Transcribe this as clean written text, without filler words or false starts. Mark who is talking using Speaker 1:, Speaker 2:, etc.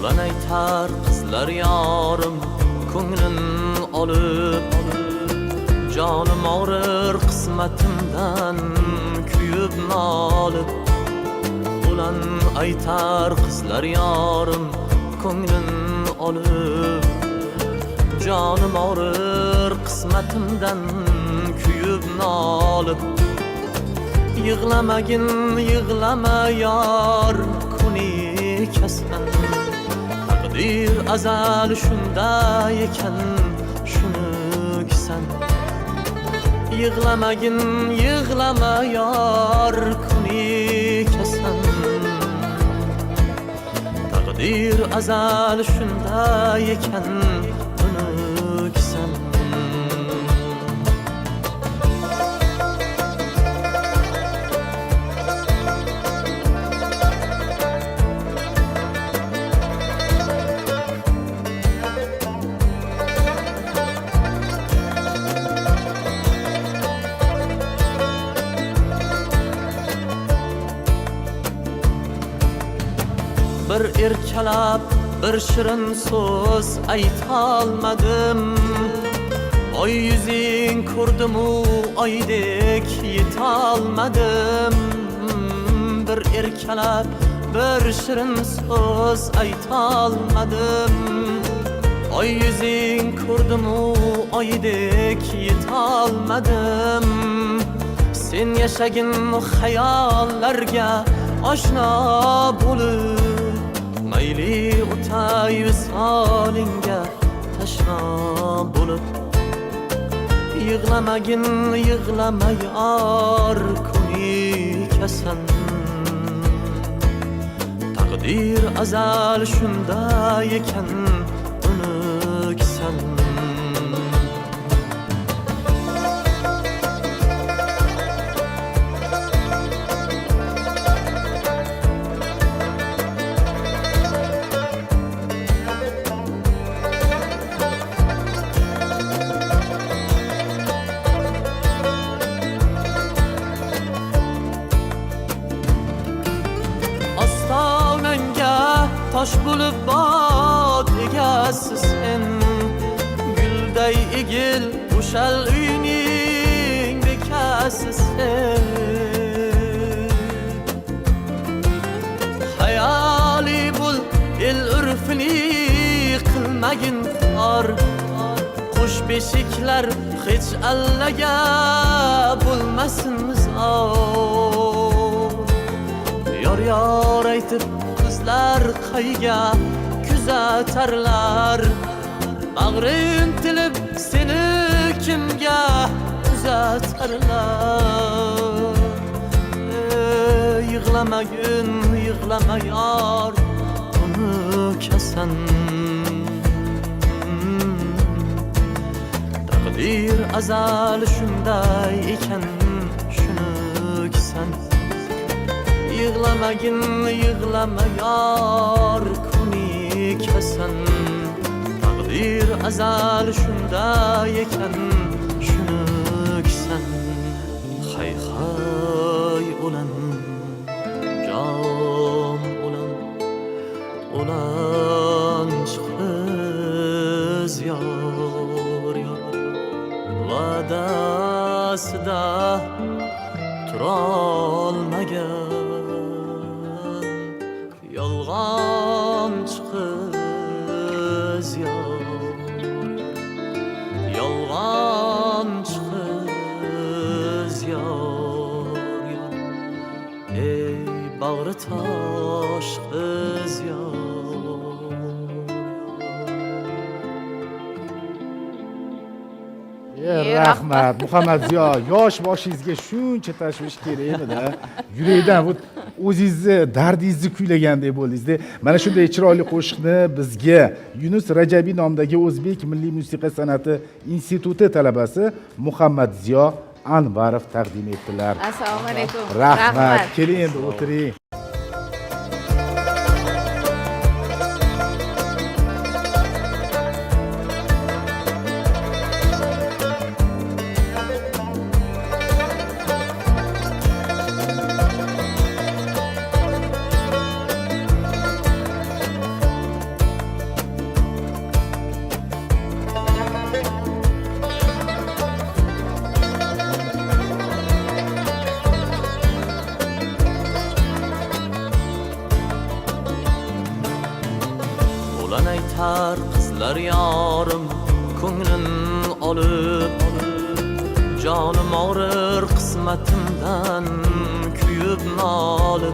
Speaker 1: Ulan aytar qizlar yorim ko'nglin olib, jonim og'rir qismatimdan kuyib nolib. Ulan aytar qizlar yorim ko'nglin olib, jonim og'rir qismatimdan kuyib nolib. Yig'lamagin yig'lama yor kunikasan, taqdir azal shunday ekan shunuksan. Yig'lamagin yig'lama yor kunikasan, taqdir azal shunday ekan unuksan. Bir erkalab bir shirin so'z aytolmadim. Oy yuzing ko'rdimu oydek yetolmadim. Bir erkalab bir shirin so'z aytolmadim. Oy yuzing ko'rdimu oydek yetolmadim. Sen yashagin xayollarga oshno bo'lib, mayli o'tay visolingga tashno bo'lib. Yig'lamagin yig'lama yor kunikasan, taqdir azal shunday ekan unuksan. Tosh bo'lib bot egasi sen, gulday egil o'shal uyning bekasi sen. Hayoli bo'l el urfini qilmagin tor, qo'sh beshiklar hech allaga bo'lmasin zor. Yor yor aytib qizlar qayga kuzatarlar, bag'rin tilib seni kimga uzatarlar. Yig'lamagin yig'lama yor unikasan, taqdir azal shunday ekan shunuksan. Yig'lamagin yig'lama yor kunikasan, taqdir azal shunday ekan shunuksan. Hay hay ulan jon ulan, ulanch qiz yor yor, va'dasida turolmagan yolg'onchi qiz yor, yolg'onchi qiz yor yor. Ey bag'ri tosh qiz yor.
Speaker 2: Rahmat Muhammadziyo, yosh boshingizga shuncha tashvish kerak edi-da. Yurakdan o'zingizni dardingizni kuylagandek bo'ldingiz-da. Mana shunday chiroyli qo'shiqni bizga Yunus Rajabiy nomidagi O'zbek Milliy musiqa san'ati instituti talabasi Muhammadziyo Anvarov taqdim etdilar.
Speaker 3: Assalomu alaykum.
Speaker 2: Rahmat. Keling endi o'tiring.
Speaker 1: Bana aytar qizlar yorim ko'nglin olib Jonim og'rir qismatimdan kuyib nolib